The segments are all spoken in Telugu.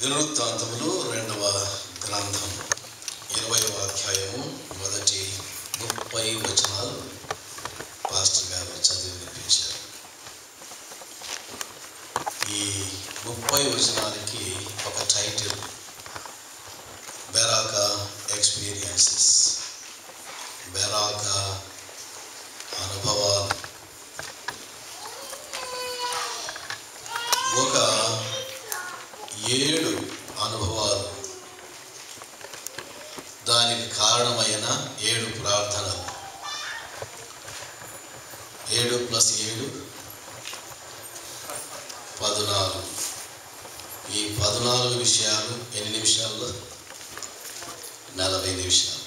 దినవృత్తాంతములు 2వ గ్రంథం 20వ అధ్యాయము మొదటి 30 వచనాలు పాస్టర్ గారు చదివి వినిపించారు. ఈ 30 వచనాలకి ఒక టైటిల్, బెరాకా ఎక్స్పీరియన్సెస్, బెరాకా అనుభవాలు. ఒక 7 అనుభవాలు, దానికి కారణమైన 7 ప్రార్థనలు. 7 + 7 14. ఈ 14 విషయాలు ఎన్ని నిమిషాల్లో? 40 నిమిషాలు.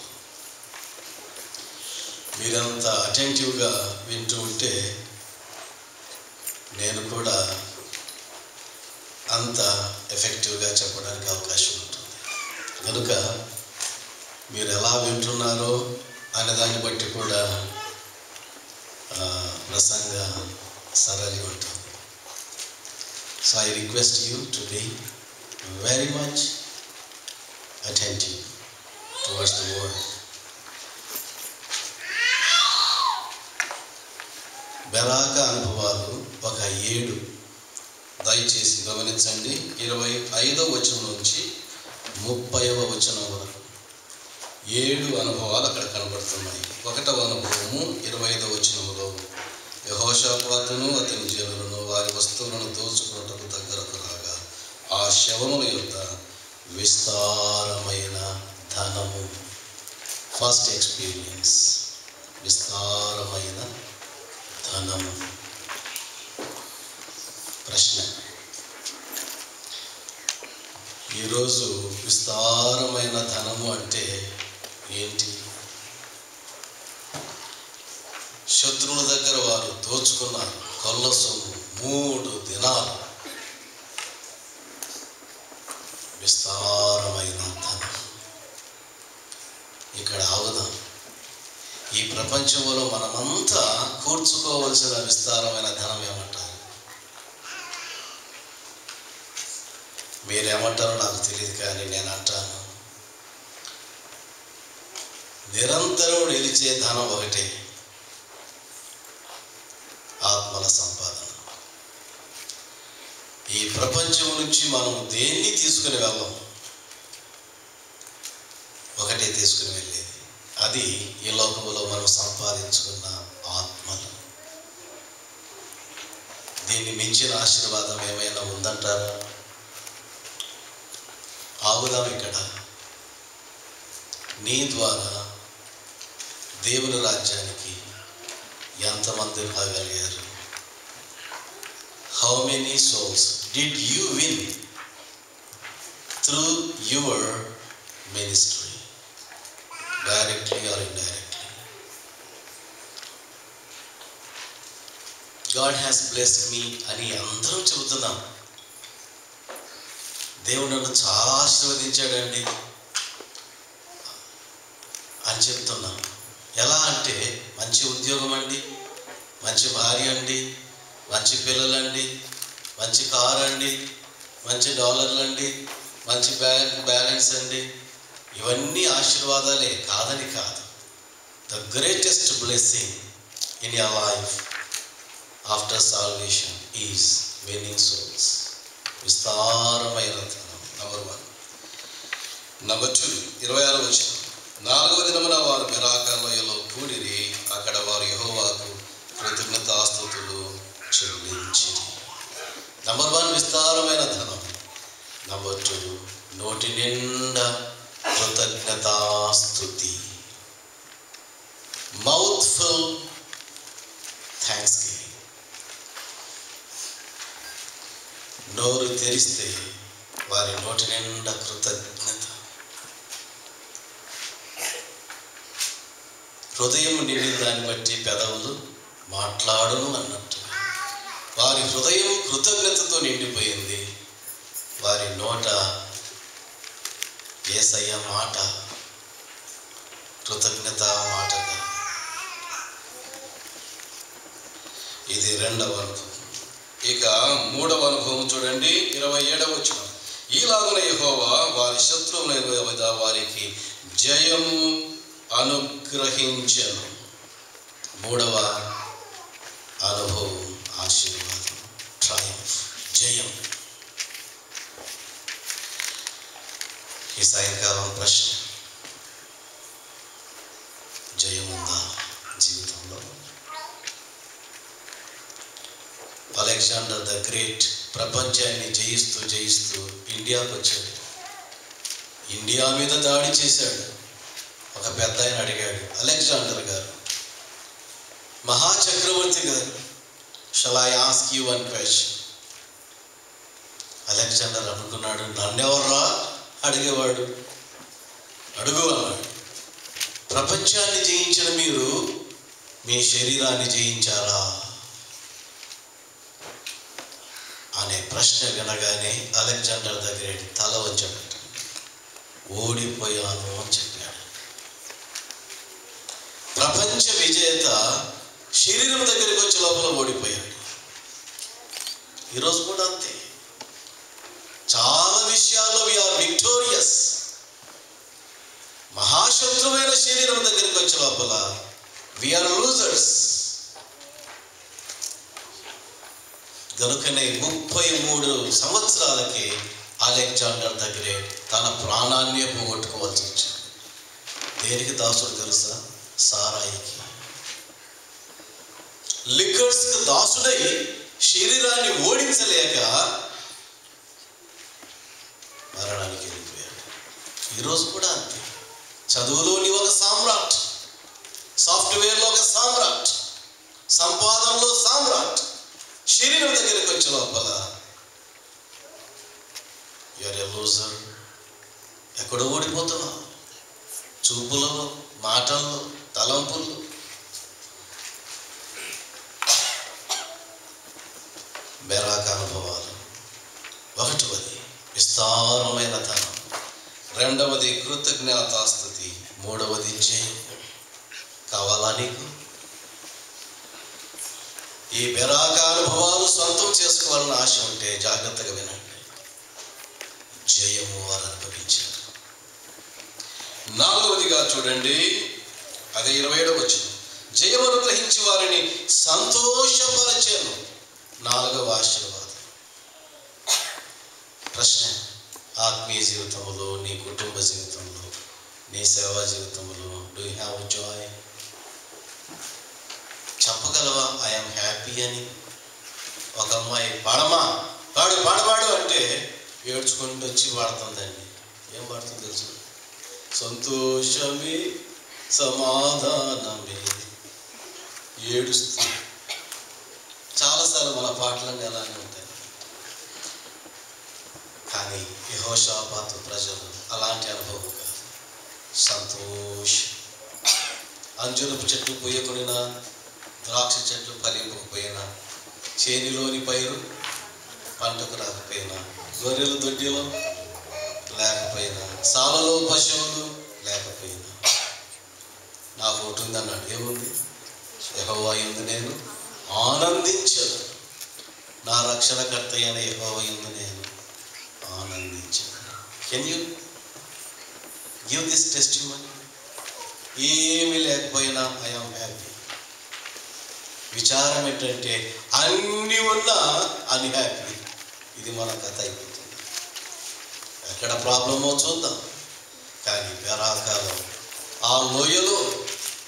మీరంత అటెంటివ్గా వింటూ ఉంటే నేను కూడా అంత ఎఫెక్టివ్గా చెప్పడానికి అవకాశం ఉంటుంది. కనుక మీరు ఎలా వింటున్నారో అనే దాన్ని బట్టి కూడా ప్రసంగ సరళి ఉంటుంది. So I request you to be very much attentive towards the word. Beracah అనుభవాలు ఒక 7. దయచేసి గమనించండి. 25వ వచనం నుంచి 30వ వచనం వరకు 7 అనుభవాలు అక్కడ కనబడుతున్నాయి. 1వ అనుభవము 25వ వచనంలో, యెహోషాపాతును అతని జనులను వారి వస్తువులను దోచుకున్నటకు దగ్గరకు రాగా ఆ శవముల యొద్ద విస్తారమైన ధనము. ఫస్ట్ ఎక్స్పీరియన్స్, విస్తారమైన ధనము. ప్రశ్న, ఈరోజు విస్తారమైన ధనము అంటే ఏంటి? శత్రువుల దగ్గర వారు దోచుకున్నారు కొల్ల సొమ్ము 3 దినాలు. విస్తారమైన ధనం. ఇక్కడ ఆగుదాం. ఈ ప్రపంచంలో మనమంతా కూర్చుకోవలసిన విస్తారమైన ధనం ఏమంటారు? మీరేమంటారో నాకు తెలియదు, కానీ నేను అంటాను, నిరంతరం నిలిచే ధనం ఒకటే, ఆత్మల సంపాదన. ఈ ప్రపంచం నుంచి మనం దేన్ని తీసుకుని వెళ్ళాం, ఒకటే తీసుకుని వెళ్ళేది, అది ఈ లోకంలో మనం సంపాదించుకున్న ఆత్మలు. దీన్ని మించిన ఆశీర్వాదం ఏమైనా ఉందంటారా? ఆగుదాం ఇక్కడ. నీ ద్వారా దేవుని రాజ్యానికి ఎంతమంది రాగలిగారు? How many souls did you win through your ministry, directly or indirectly? God has blessed me అని అందరం చెబుతున్నాం. దేవుడు నన్ను చాలా ఆశీర్వదించాడండి అని చెప్తున్నాం. ఎలా అంటే, మంచి ఉద్యోగం అండి, మంచి భార్య అండి, మంచి పిల్లలండి, మంచి కారు అండి, మంచి డాలర్లు అండి, మంచి బ్యాంక్ బ్యాలెన్స్ అండి. ఇవన్నీ ఆశీర్వాదాలే, కాదని కాదు. The greatest blessing in your life after salvation is winnowing souls. విస్తారమైన ధనం. నంబర్ 1. నంబర్ 2, 26వ వచనం. 4వ దినమున వారు బెరాకా లోయలో కూడిరి. అక్కడ వారు యెహోవాకు కృతజ్ఞతాస్తుతులు చెల్లించిరి. నంబర్ 1 విస్తారమైన ధనం. నంబర్ 2 నోటి నిండా కృతజ్ఞతాస్తుతి. Mouthful thanks giving. నోరు తెరిస్తే వారి నోటి నిండా కృతజ్ఞత. హృదయం నిండిన దాన్ని బట్టి పెదవులు మాట్లాడును అన్నట్టు వారి హృదయం కృతజ్ఞతతో నిండిపోయింది. వారి నోట యేసయ్య మాట కృతజ్ఞత మాటగా. ఇది 2వ అనుభవం. ఇక 3వ అనుభవం చూడండి, 27వ వచనం. ఈలాగున యెహోవా వారి శత్రువుల మీద వారికి జయము అనుగ్రహించెను. మూడవ అనుభవం ఆశీర్వాదం, ట్రయంఫ్, జయం. ఈ సాయంకాలం ప్రశ్న, జయముందా జీవితంలో? అలెగ్జాండర్ ద గ్రేట్ ప్రపంచాన్ని జయిస్తూ ఇండియాకు వచ్చాడు. ఇండియా మీద దాడి చేశాడు. ఒక పెద్ద ఆయన అడిగాడు, అలెగ్జాండర్ గారు, మహాచక్రవర్తి గారు, shall I ask you one question? Alexander అనుకున్నాడు, నన్నెవర్రా అడిగేవాడు, అడుగు అన్నాడు. ప్రపంచాన్ని జయించిన మీరు మీ శరీరాన్ని జయించారా అనే ప్రశ్న వినగానే అలెగ్జాండర్ ద గ్రేట్ తల వంచాడు. ఓడిపోయాను అని చెప్పాడు. ప్రపంచ విజేత శరీరం దగ్గరికి వచ్చే లోపల ఓడిపోయాడు. ఈరోజు కూడా అంతే. చాలా విషయాల్లో వీఆర్ విక్టోరియస్. మహాశత్రువైన శరీరం దగ్గరికి వచ్చే లోపల వీఆర్ లూజర్స్. కనుకనే 33 సంవత్సరాలకి అలెగ్జాండర్ ద గ్రేట్ తన ప్రాణాన్నే పోగొట్టుకోవాల్సి వచ్చింది. దేనికి దాసుడు తెలుసా? సారాయికి, లిక్కర్స్కి దాసుడై శరీరాన్ని ఓడించలేక మరణానికి వెళ్ళిపోయాడు. ఈరోజు కూడా అంతే. చదువులోని ఒక సామ్రాట్, సాఫ్ట్వేర్లో ఒక సామ్రాట్, సంపాదనలో సామ్రాట్, శరీరం దగ్గరికి వచ్చే లోపల యూఆర్ ఎ లూజర్. ఎక్కడో ఓడిపోతున్నావు. చూపులో, మాటల్లో, తలంపుల్లో. బెరాక అనుభవాలు. ఒకటవది విస్తారమైన ధనం, రెండవది కృతజ్ఞతాస్తుతి, మూడవది జయం. కావాలా నీకు? ఈ బెరాక అనుభవాలు సొంతం చేసుకోవాలని ఆశ ఉంటే జాగ్రత్తగా వినండి. జయము వారు అనుభవించారు. నాలుగవదిగా చూడండి, అదే 27వ వచనం, జయము అనుగ్రహించి వారిని సంతోషపరచెను. నాలుగవ ఆశీర్వాదం. ప్రశ్న, ఆత్మీయ జీవితంలో, నీ కుటుంబ జీవితంలో, నీ సేవా జీవితంలో డూ యూ హ్యావ్ జాయ్? చెప్పగలవా ఐఎమ్ హ్యాపీ అని? ఒక అమ్మాయి పాడమా, పాడు అంటే ఏడ్చుకుంటూ వచ్చి పాడుతుందండి. ఏం పాడుతుంది తెలుసు? సంతోషమే సమాధానమే. ఏడుస్తూ. చాలాసార్లు మన పాటలన్నీ అలానే ఉంటాయి. కానీ యెహోషాపాతు ప్రజలు అలాంటి అనుభవం కాదు. సంతోషం. అంజూరపు చెట్లు పూయకుడినా, ద్రాక్ష చెట్లు ఫలింపకపోయినా, చేనిలోని పైరు పంటకు రాకపోయినా, గొర్రెలు దొడ్డిలో లేకపోయినా, సాలలో పశువులు లేకపోయినా, నాకు ఒకటి ఉంది అన్నాడు. ఏముంది? యెహోవా యందు నేను ఆనందించను. నా రక్షణకర్త అయిన యెహోవా యందు నేను ఆనందించను. Can you give this testimony? ఏమీ లేకపోయినా ఐఎమ్ హ్యాపీ. విచారం ఏంటంటే అన్నీ ఉన్నా అన్హ్యాపీ. ఇది మన కథ అయిపోతుంది. ఎక్కడ ప్రాబ్లమో చూద్దాం. కానీ బెరాకాలో, ఆ లోయలో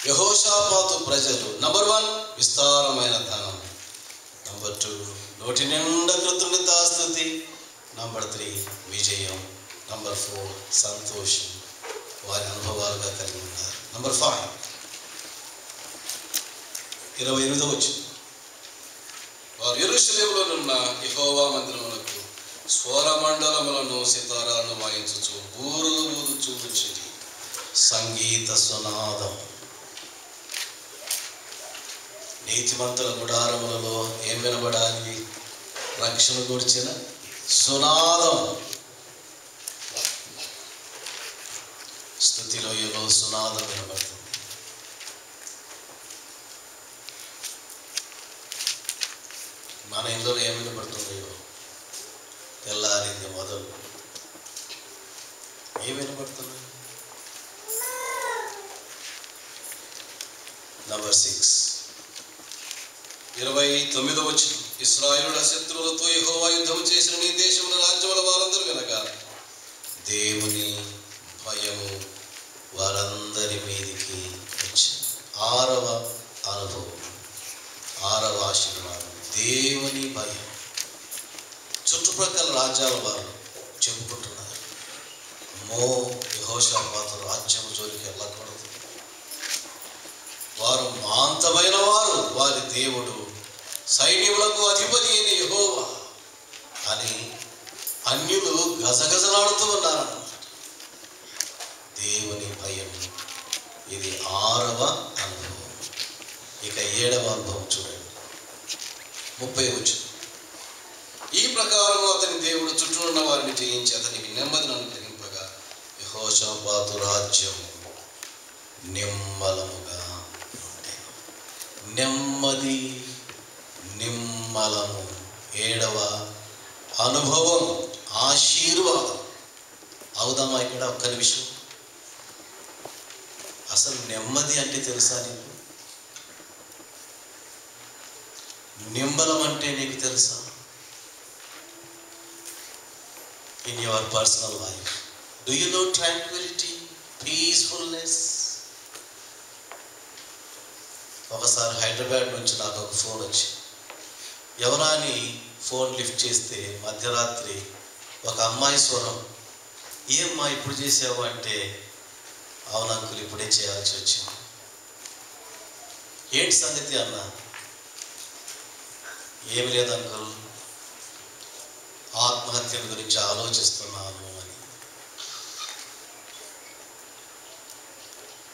యెహోషాపాతు ప్రజలు నంబర్ 1 విస్తారమైన ధనం, నంబర్ 2 నోటి నిండా కృతజ్ఞతాస్తుతి, నంబర్ 3 విజయం, నంబర్ 4 సంతోషం వారి అనుభవాలుగా కలిగి ఉన్నారు. నంబర్ 5 28వ వచనం, వారు యెరూషలేములోనున్న యెహోవా మందిరమునకు స్వరమండలములను సితారాలను వాయించుచు బూరులు ఊదుచూ వచ్చింది. సంగీత సునాదం. నీతిమంతుల గుడారములలో ఏం వినబడాలి? రక్షణ గురించిన సునాదం. స్తుతిలోయలో సునాదం వినబడుతుంది. మన ఇంట్లో ఏం వినబడుతుందో, తెల్లారింది మొదలు కనబడుతున్నాయి. నంబర్ 6 29వ వచనం. ఇశ్రాయేలుల శత్రువులతో యెహోవా యుద్ధం చేసిన నీ దేశముల రాజ్యముల వారందరూ వినగా దేవుని భయము వారందరి మీదికి వచ్చింది. 6వ అనుభవం, 6వ ఆశీర్వాదం, దేవుని భయం. చుట్టుప్రక్కల రాజ్యాల వారు చెప్పుకుంటున్నారు, అమ్మో యెహోషాపాతు రాజ్యం జోలికి వెళ్ళకూడదు, వారు మాంతమైన వారు, వారి దేవుడు సైన్యములకు అధిపతి అయిన యెహోవా అని అన్యులు గజగజలాడుతూ ఉన్నారన్నమాట. దేవుని భయం, ఇది 6వ అనుభవం. ఇక 7వ అనుభవం చూడండి, 30వ వచనం. ఈ ప్రకారం అతని దేవుడు చుట్టూ ఉన్న వారిని జయించి అతనికి నెమ్మదిని అనుగ్రహింపగా యెహోషాపాతు రాజ్యం నిమ్మలముగా ఉండెను. నెమ్మది, నిమ్మలము. 7వ అనుభవం, ఆశీర్వాదం. అవుదామా ఇక్కడ ఒక్క నిమిషం? అసలు నెమ్మది అంటే తెలుసా నీకు? నిమ్మలం అంటే నీకు తెలుసా? In your personal life, do you know tranquility, peacefulness? ఒకసారి హైదరాబాద్ నుంచి నాకు ఒక ఫోన్ వచ్చి, ఎవరా అని ఫోన్ లిఫ్ట్ చేస్తే మధ్యరాత్రి ఒక అమ్మాయి స్వరం, ఏమ్మా ఇప్పుడు చేసావు అంటే, అవును అంకుల్ ఇప్పుడే చేయాల్సి వచ్చింది. ఏంటి సంగతి అన్నా? ఏమి లేదు అంకుల్, ఆత్మహత్యల గురించి ఆలోచిస్తున్నాను అని.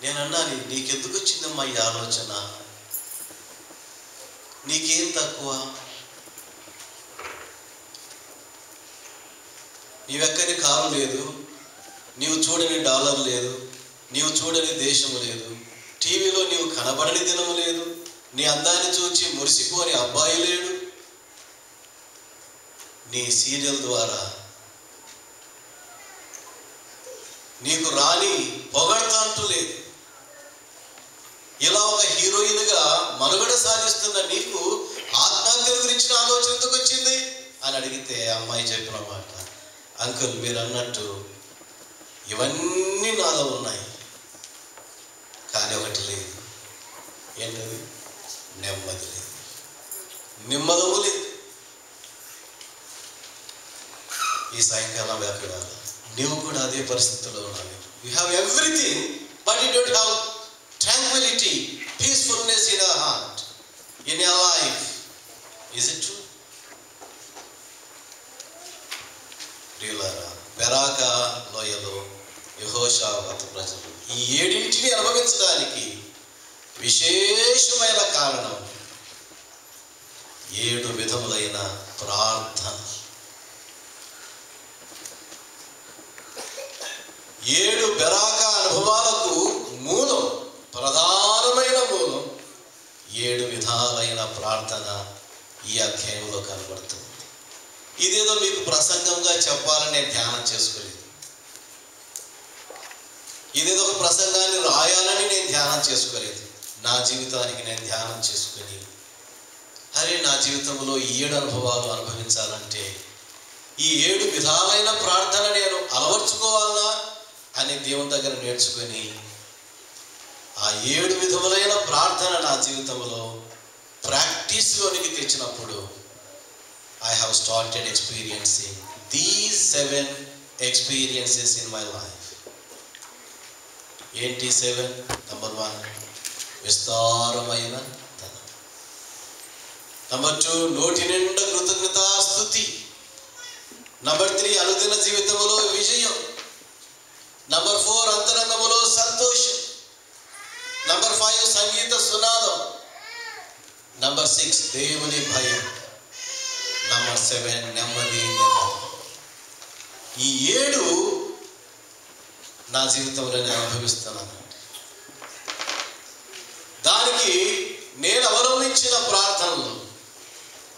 నేను అన్నాను, నీకెందుకు వచ్చిందమ్మా ఈ ఆలోచన? నీకేం తక్కువ? నీవెక్కని కారు లేదు, నీవు చూడని డాలర్ లేదు, నీవు చూడని దేశము లేదు, టీవీలో నీవు కనబడని దినము లేదు, నీ అందాన్ని చూచి మురిసిపోని అబ్బాయి లేడు, నీ సీరియల్ ద్వారా నీకు రాని పొగడతాంటూ లేదు. ఇలా ఒక హీరోయిన్గా మనుగడ సాధిస్తున్న నీకు ఆత్మహత్యల గురించిన ఆలోచన ఎందుకు వచ్చింది అని అడిగితే అమ్మాయి చెప్పిన మాట, అంకుల్ మీరు అన్నట్టు ఇవన్నీ నాలో ఉన్నాయి, కానీ ఒకటి లేదు. ఏంటది? నెమ్మది లేదు, నిమ్మదము లేదు. ఈ సాయంకాలం వ్యాపారాలు నీవు కూడా అదే పరిస్థితిలో ఉన్నావు. You have everything but you don't have Tranquility, peacefulness in your heart, in your life. Is it true? ప్రియులారా, బెరాకా లోయలో యెహోషాపాతు ప్రజలు ఈ 7ని అనుభవించడానికి విశేషమైన కారణం 7 విధములైన ప్రార్థన. 7 బెరాకా అనుభవాలకు మూలం, ప్రధానమైన మూలం 7 విధాలైన ప్రార్థన ఈ అధ్యాయంలో కనబడుతుంది. ఇదేదో మీకు ప్రసంగంగా చెప్పాలని నేను ధ్యానం చేసుకోలేదు, ఇదేదో ఒక ప్రసంగాన్ని రాయాలని నేను ధ్యానం చేసుకోలేదు. నా జీవితానికి నేను ధ్యానం చేసుకుని, అరే నా జీవితంలో ఈ 7 అనుభవాలు అనుభవించాలంటే ఈ 7 విధాలైన ప్రార్థన నేను అలవర్చుకోవాలా అని దేవుని దగ్గర నేర్చుకొని ఆ 7 విధములైన ప్రార్థన నా జీవితంలో ప్రాక్టీస్లోనికి తెచ్చినప్పుడు I have started experiencing these 7 experiences in my life. ఏంటి 7? నంబర్ 1 విస్తారమైన ధనం. నంబర్ 2 నోటి నిండా కృతజ్ఞతాస్తుతి. నంబర్ 3 అనుదిన జీవితంలో విజయం. నంబర్ 4 అంతరంగములో సంతోషం. నంబర్ 5 సంగీత సునాదం. నంబర్ 6 దేవుని భయం. నంబర్ 7 నెమ్మది. ఈ 7 నా జీవితంలో నేను అనుభవిస్తున్నాను. దానికి నేను అవలంబించిన ప్రార్థనలు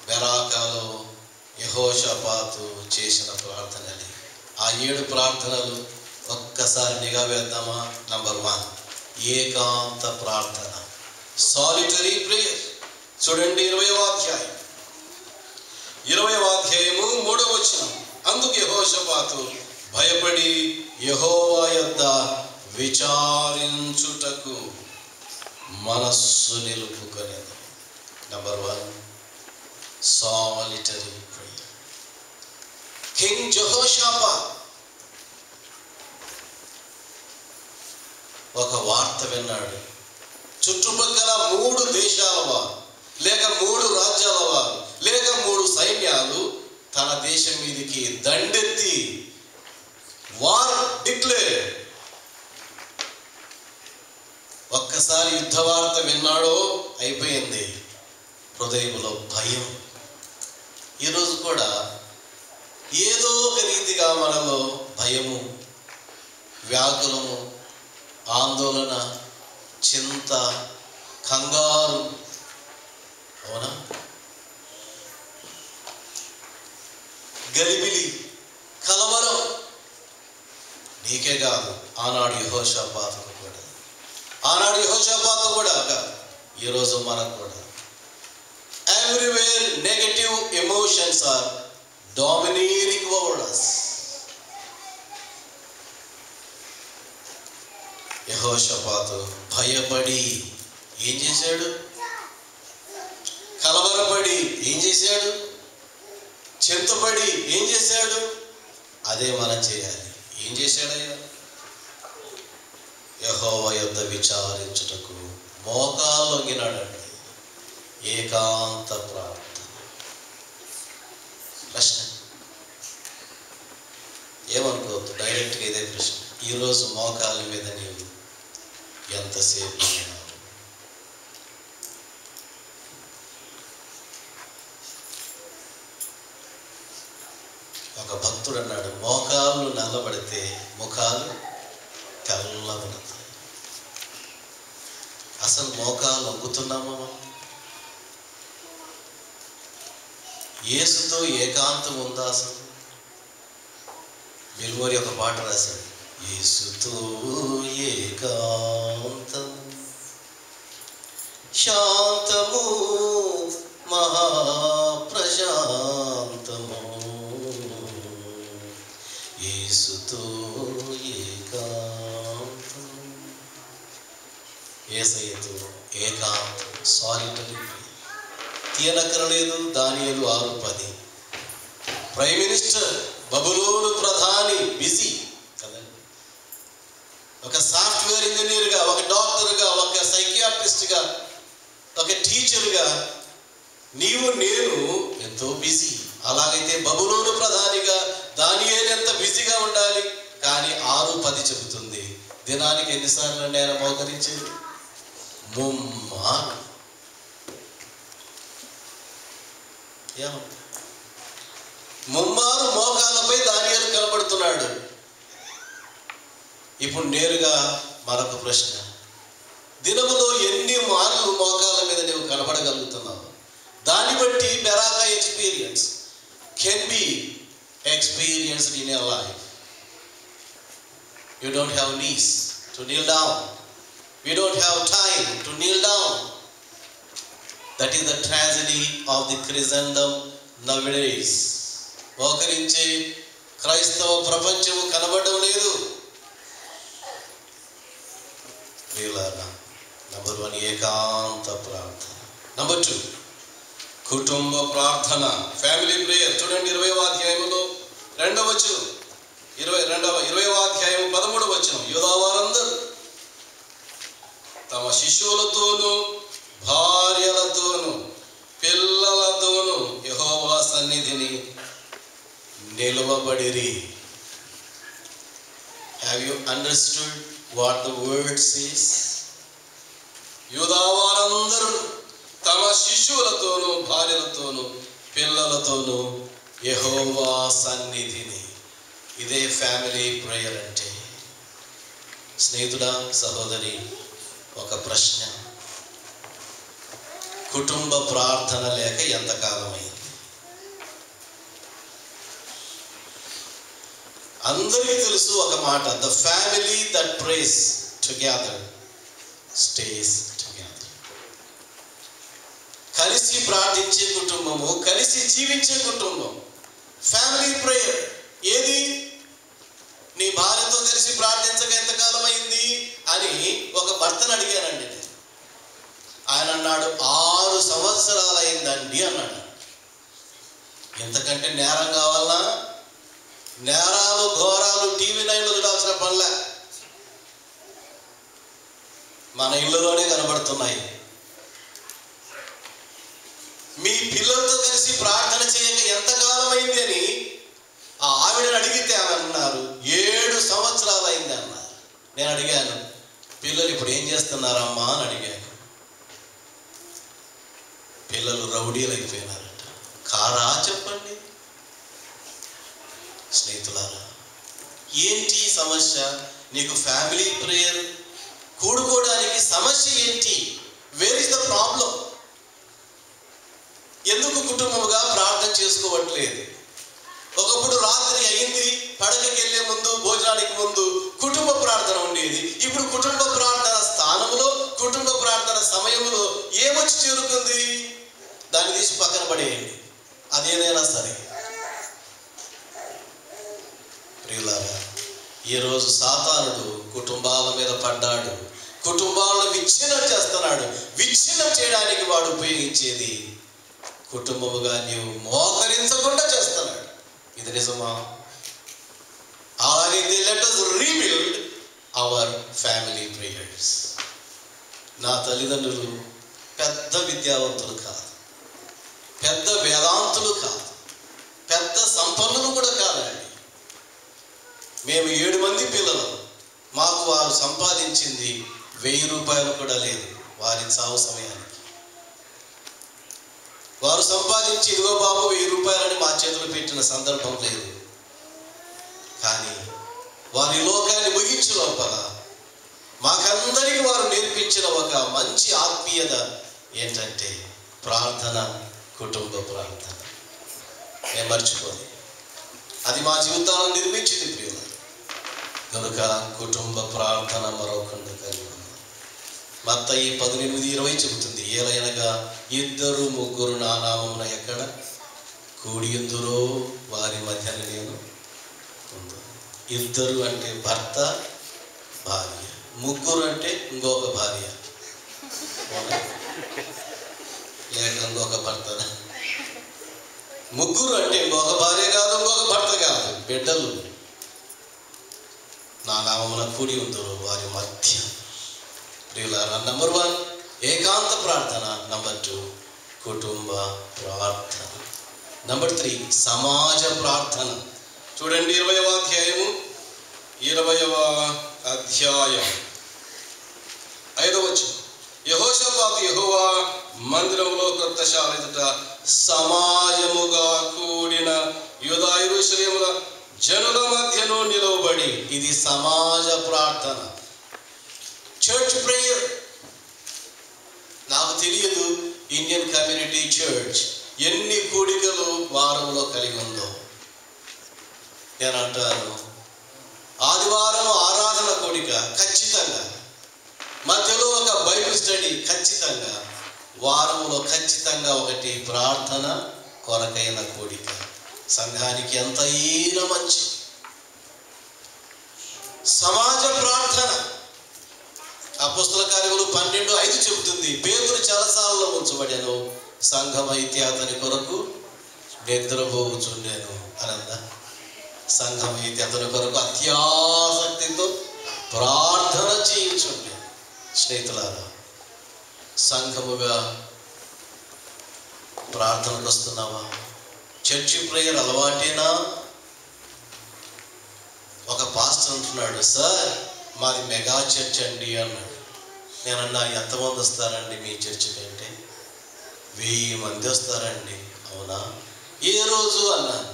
బెరాకాలో యెహోషాపాతు చేసిన ప్రార్థనలు. ఆ 7 ప్రార్థనలు ఒక్కసారి నిఘా వేద్దామా? నంబర్ 1, ఏకాంత ప్రార్థన, సాలిటరీ ప్రేయర్. చూడండి 20వ అధ్యాయం 3వ వచనం. అందుకు యెహోషాపాతు భయపడి యెహోవా యొద్ద విచారించుటకు మనస్సు నిలుపుకొనేది. Number 1, solitary prayer. కింగ్ యెహోషాపాత్ ఒక వార్త విన్నాడు. చుట్టుపక్కల 3 దేశాల వారు, లేక 3 రాజ్యాల వారు, లేక 3 సైన్యాలు తన దేశం మీదికి దండెత్తి వార్ డిక్లేర్. ఒక్కసారి యుద్ధ వార్త విన్నాడో అయిపోయింది. హృదయంలో భయం. ఈరోజు కూడా ఏదో ఒక రీతిగా మనలో భయము, వ్యాకులము, ఆందోళన, చింత, కంగారు, అవునా, గలిబిలి, కలవరం. నీకే కాదు, ఆనాడు యెహోషాపాతు కూడా కాదు, ఈరోజు మనకు కూడా. Everywhere negative emotions are dominating over us. Jehoshaphat భయపడి ఏం చేశాడు? కలవరపడి ఏం చేశాడు? చింతపడి ఏం చేశాడు? అదే మనం చేయాలి. ఏం చేశాడయ్యా? యెహోవా యొద్ద విచారించుటకు మోకాళ్ళొంగినాడండి. ఏకాంత ప్రార్థన. ప్రశ్న ఏమనుకోవద్దు, డైరెక్ట్గా ఇదే ప్రశ్న. ఈరోజు మోకాళ్ళ మీద నీవు ఎంతసేపు ఉన్నావు? ఒక భక్తుడు అన్నాడు, మోకాళ్ళు నల్లబడితే ముఖాలు తెల్లబడతాయి. అసలు మోకాళ్ళు వంగుతున్నామా మనం? యేసుతో ఏకాంతం ఉందా అసలు? బిల్మోరి ఒక పాట రాశాడు, యేసుతో ఏకాంతం శాంతము మహాప్రశాంతము, యేసుతో ఏకాంతం. యేసయ్యతో ఏకాంతం, సాలిటరీ. తీయనక్కరలేదు. దానియేలు 6:10. ప్రైమ్ మినిస్టర్, బబులోను ప్రధాని బిజీ కదండి. ఒక సాఫ్ట్వేర్ ఇంజనీర్గా, ఒక డాక్టర్గా, ఒక సైకియాట్రిస్ట్గా, ఒక టీచర్గా నీవు నేను ఎంతో బిజీ. అలాగైతే బబులోను ప్రధానిగా దానియేలు ఎంత బిజీగా ఉండాలి. కానీ 6:10 చెబుతుంది, దినానికి ఎన్నిసార్లు అండి ఆయన మోకరించేది? ముమ్మారు. ముమ్మారు మోకాళ్ళపై దానియేలు కనబడుతున్నాడు. ఇప్పుడు నేరుగా మరొక ప్రశ్న, దినములో ఎన్ని మార్లు మోకాళ్ళ మీద నువ్వు కనబడగలుగుతున్నావు? దాన్ని బట్టి Beracah experience can be experienced in your life. You don't have knees to kneel down. We don't have time to kneel down. That is the tragedy of the Christendom nowadays. మోకరించే క్రైస్తవ ప్రపంచము కనబడడం లేదు. నంబర్ 1 ఏకాంత ప్రార్థన. నంబర్ 2 కుటుంబ ప్రార్థన, ఫ్యామిలీ ప్రేయర్. చూడండి 20వ అధ్యాయంలో 2వ వచనం, 20వ అధ్యాయం 13వ వచనం. యూదావారందరూ తమ శిశువులతోనూ భార్యలతోనూ పిల్లలతోనూ యెహోవా సన్నిధిని నిలువబడిరి. Have you understood what the word says? యూదావారందరూ తమ శిశువులతోనూ భార్యలతోనూ పిల్లలతోనూ యెహోవా సన్నిధిని. ఇదే ఫ్యామిలీ ప్రేయర్ అంటే. స్నేహితుడా, సహోదరి, ఒక ప్రశ్న, కుటుంబ ప్రార్థన లేక ఎంతకాలమైంది? అందరికీ తెలుసు ఒక మాట, the family that praise together stays together. కలిసి ప్రార్థించే కుటుంబము, కలిసి జీవించే కుటుంబం ఫ్యామిలీ ప్రేయర్. ఏది? నీ భార్యతో కలిసి ప్రార్థించక ఎంతకాలం అయింది అని ఒక భర్తను అడిగానండి నేను. ఆయన అన్నాడు 6 సంవత్సరాలు అయిందండి అన్నాడు. ఎంతకంటే నేరం కావాలా? నేరాలు ఘోరాలు టీవీ 9లో చూడాల్సిన పనులే మన ఇళ్ళలోనే కనబడుతున్నాయి. మీ పిల్లలతో కలిసి ప్రార్థన చేయక ఎంతకాలం అయింది అని ఆ ఆవిడని అడిగితే ఆమె అన్నారు 7 సంవత్సరాలు అయింది అన్నారు. నేను అడిగాను, పిల్లలు ఇప్పుడు ఏం చేస్తున్నారమ్మా అని అడిగాను. పిల్లలు రౌడీలు అయిపోయినారట. కారా చెప్పండి స్నేహితులారా. ఏంటి సమస్య? నీకు ఫ్యామిలీ ప్రేయర్ కూడుకోవడానికి సమస్య ఏంటి? Where is the problem? ఎందుకు కుటుంబముగా ప్రార్థన చేసుకోవట్లేదు? ఒకప్పుడు రాత్రి అయింది, పడకకి వెళ్ళే ముందు, భోజనానికి ముందు కుటుంబ ప్రార్థన ఉండేది. ఇప్పుడు కుటుంబ ప్రార్థన స్థానంలో, కుటుంబ ప్రార్థన సమయంలో ఏమొచ్చి చేరుకుంది? దాన్ని తీసి పక్కన పడేయండి, అదేదైనా సరే. ప్రియులారా, ఈరోజు సాతానుడు కుటుంబాల మీద పడ్డాడు. కుటుంబాలను విచ్ఛిన్నం చేస్తున్నాడు. విచ్ఛిన్నం చేయడానికి వాడు ఉపయోగించేది కుటుంబముగా నీవు మోకరించకుండా చేస్తున్నాడు. ఇది నిజమా? అలాగైతే let us rebuild our family prayers. నా తల్లిదండ్రులు పెద్ద విద్యావంతులు కాదు, పెద్ద వేదాంతులు కాదు, పెద్ద సంపన్నులు కూడా కాదండి. మేము 7 మంది పిల్లలు. మాకు వారు సంపాదించింది 1000 రూపాయలు కూడా లేదు. వారి చావు సమయానికి వారు సంపాదించి ఇదిగో బాబు 1000 రూపాయలని మా చేతులు పెట్టిన సందర్భం లేదు. కానీ వారి లోకాన్ని ముగించే లోపల మాకందరికీ వారు నేర్పించిన ఒక మంచి ఆత్మీయత ఏంటంటే ప్రార్థన, కుటుంబ ప్రార్థన. నేను మర్చిపోదు, అది మా జీవితాలను నిర్మించింది ప్రియులు. కనుక కుటుంబ ప్రార్థన మరొకటి కలిగి ఉంది. మత్తయి 18:20 చెబుతుంది, ఏలైనగా 2 3 నా నామమున ఎక్కడ కూడి ఉందురో వారి మధ్యన నేను ఉండు. 2 అంటే భర్త భార్య, 3 అంటే ఇంకొక భార్య, లేక ఇంకొక భర్త. 3 అంటే ఇంకొక భార్య కాదు, ఇంకొక భర్త కాదు, బిడ్డలు నా నామమున కూడి ఉందురో వారి మధ్య. ప్రియులారా, నంబర్ 1 ఏకాంత ప్రార్థన, నంబర్ 2 కుటుంబ ప్రార్థన, నంబర్ 3 సమాజ ప్రార్థన. చూడండి 20వ అధ్యాయం 5వ వచనం. యెహోషాపాతు యెహోవా మందిరములో క్రొత్త శాల ఎదుట సమాజముగా కూడిన యూదా యెరూషలేముల జనుల మధ్యలో నిలవబడి, ఇది సమాజ ప్రార్థన, చర్చ్ ప్రేయర్. నాకు తెలియదు ఇండియన్ కమ్యూనిటీ చర్చ్ ఎన్ని కూడికలు వారంలో కలిగి ఉందో. నేను అంటాను, ఆదివారం ఆరాధన కూడిక ఖచ్చితంగా, మధ్యలో ఒక బైబిల్ స్టడీ ఖచ్చితంగా, వారంలో ఖచ్చితంగా ఒకటి ప్రార్థన కొరకైన కూడిక. సంఘానికి ఎంతైనా మంచి సమాజ ప్రార్థన. అపోస్తల కార్యములు 12:5 చెబుతుంది, పేతురు చెరసాలలో ఉంచబడెను, సంఘమైతే అతని కొరకు నిద్రపోవచ్చుండెను అనందా. సంఘమైతే అతని కొరకు అత్యాసక్తితో ప్రార్థన చేయించుండే. స్నేహితులారా, సంఘముగా ప్రార్థనకు వస్తున్నావా? చర్చి ప్రేయర్ అలవాటేనా? ఒక పాస్టర్ అంటున్నాడు, సార్ మాది మెగా చర్చ్ అండి అన్నాడు. నేనన్నా, ఎంతమంది వస్తారండి మీ చర్చికి అంటే? 1000 మంది వస్తారండి. అవునా? ఏ రోజు అన్నాను.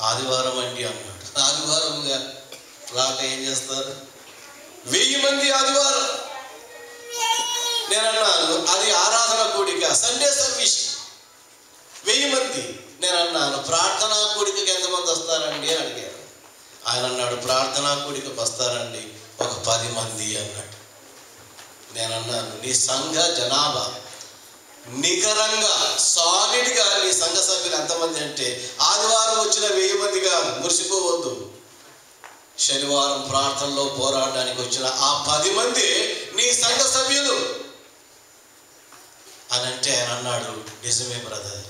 ఆదివారం అండి అన్నాడు. ఆదివారంగా రాక ఏం చేస్తారు? 1000 మంది ఆదివారం. నేనన్నాను, అది ఆరాధన కూడిక, సండే సర్వీస్, 1000 మంది. నేనన్నాను, ప్రార్థనా కూడికకి ఎంతమంది వస్తారండి అని అడిగాను. ఆయన అన్నాడు, ప్రార్థనా కూడికి వస్తారండి ఒక 10 మంది అన్నాడు. నేనన్నాను, నీ సంఘ జనాభా నికరంగా సాలిడ్గా నీ సంఘ సభ్యులు ఎంతమంది అంటే ఆదివారం వచ్చిన 1000 మంది కాదు, మురిసిపోవద్దు. శనివారం ప్రార్థనలో పోరాడడానికి వచ్చిన ఆ 10 మంది నీ సంఘ సభ్యులు అని అంటే ఆయన అన్నాడు, నిజమే బ్రదర్,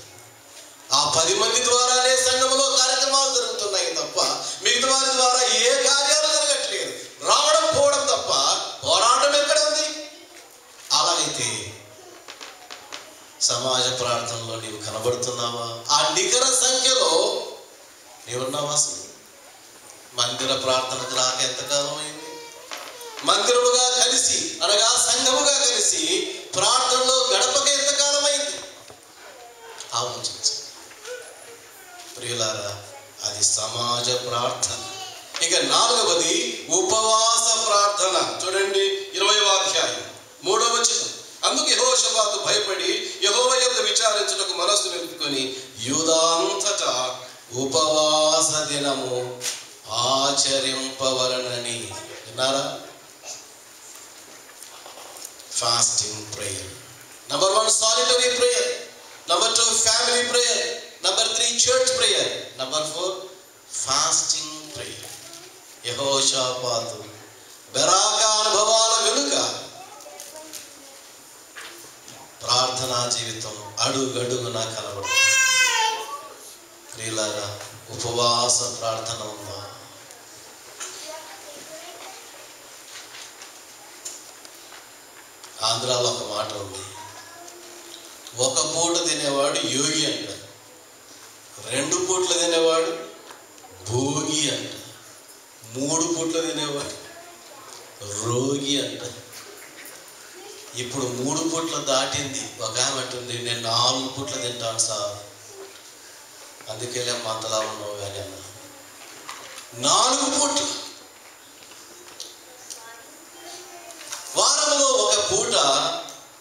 ఆ 10 మంది ద్వారానే సంఘంలో కార్యక్రమాలు జరుగుతున్నాయి తప్ప మిగతా వారి ద్వారా ఏ కార్యాలు జరగట్లేదు. రావడం పోవడం తప్ప పోరాటం ఎక్కడ ఉంది? అలాగైతే సమాజ ప్రార్థనలో నీవు కనబడుతున్నావా? ఆ నికర సంఖ్యలో నీవున్నావా? అసలు మందిర ప్రార్థనకు రాక ఎంతకాలం అయింది? మందిరముగా కలిసి అనగా సంఘముగా కలిసి ప్రార్థనలో గడపక ఎంతకాలం అయింది? ఆలోచించండి ప్రియులారా, అది సమాజ ప్రార్థన. ఇక 4వది ఉపవాస ప్రార్థన. చూడండి 20వ అధ్యాయం 3వ వచనం. అందుకు యెహోషాపాతు భయపడి యెహోవా యొద్ద విచారించుటకు మనస్సు నిలుపుకొని యూదాంతటా ఉపవాస దినము ఆచరింపవలనని. విన్నారా? Fasting prayer. Number 1 solitary prayer. Number 2 family prayer. Number 3 church prayer. Number 4 fasting prayer. యెహోషాపాతు బెరాక అనుభవాల వెనుక ప్రార్థనా జీవితం అడుగడుగున కనబడుతుంది. ప్రియులారా, ఉపవాస ప్రార్థన ఉందా? ఆంధ్రాలో ఒక మాట ఉంది, ఒక పూట తినేవాడు యోగి అంట, 2 పూట్ల తినేవాడు భోగి అంట, 3 పూట్ల తినేవాడు రోగి అంట. ఇప్పుడు 3 పూట్ల దాటింది. ఒక ఆమె అంటుంది, నేను 4 పూట్ల తింటాను సార్, అందుకే అంతలా ఉన్నావు కానీ అన్న. 4 పూట్లు. వారంలో ఒక పూట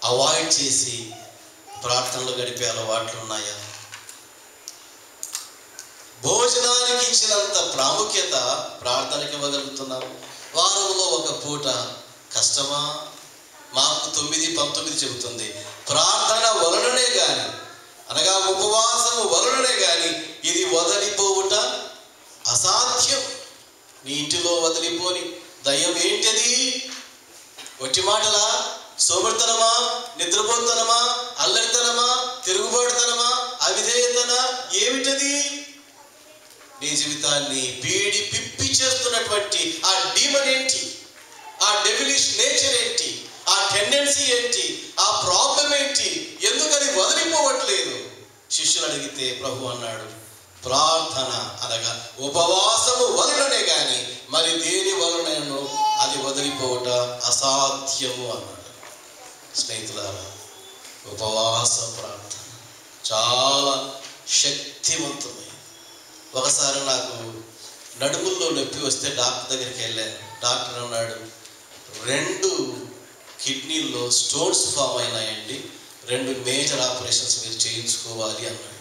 అవాయిడ్ చేసి ప్రార్థనలు గడిపే అలవాట్లు ఉన్నాయా? భోజనానికి ఇచ్చినంత ప్రాముఖ్యత ప్రార్థనకి ఇవ్వగలుగుతున్నాము. వారంలో ఒక పూట కష్టమా? మార్కు 9:19 చెబుతుంది, ప్రార్థన వలననే గాని అనగా ఉపవాసము వలననే గాని ఇది వదిలిపోవుట అసాధ్యం. నీ ఇంటిలో వదిలిపోని దయ్యం ఏంటది? ఒట్టి మాటలా? సోమర్తనమా? నిద్రపోతనమా? అల్లరితనమా? తిరుగుబాటుతనమా? అవిధేయతనా? ఏమిటది? నీ జీవితాన్ని పీడి పిప్పి చేస్తున్నటువంటి ఆ డీమన్ ఏంటి? ఆ డెవిలిష్ నేచర్ ఏంటి? ఆ టెండెన్సీ ఏంటి? ఆ ప్రాబ్లం ఏంటి? ఎందుకని వదిలిపోవట్లేదు? శిష్యులు అడిగితే ప్రభు అన్నాడు, ప్రార్థన అనగా ఉపవాసము వలననే గాని మరి దేని వలనను అది వదిలిపోవట అసాధ్యము అన్నాడు. స్నేహితులారా, ఉపవాస ప్రార్థన చాలా శక్తివంతమైనది. ఒకసారి నాకు నడుముల్లో నొప్పి వస్తే డాక్టర్ దగ్గరికి వెళ్ళాను. డాక్టర్ అన్నాడు, 2 కిడ్నీల్లో స్టోన్స్ ఫామ్ అయినాయండి, 2 మేజర్ ఆపరేషన్స్ మీరు చేయించుకోవాలి అన్నాడు.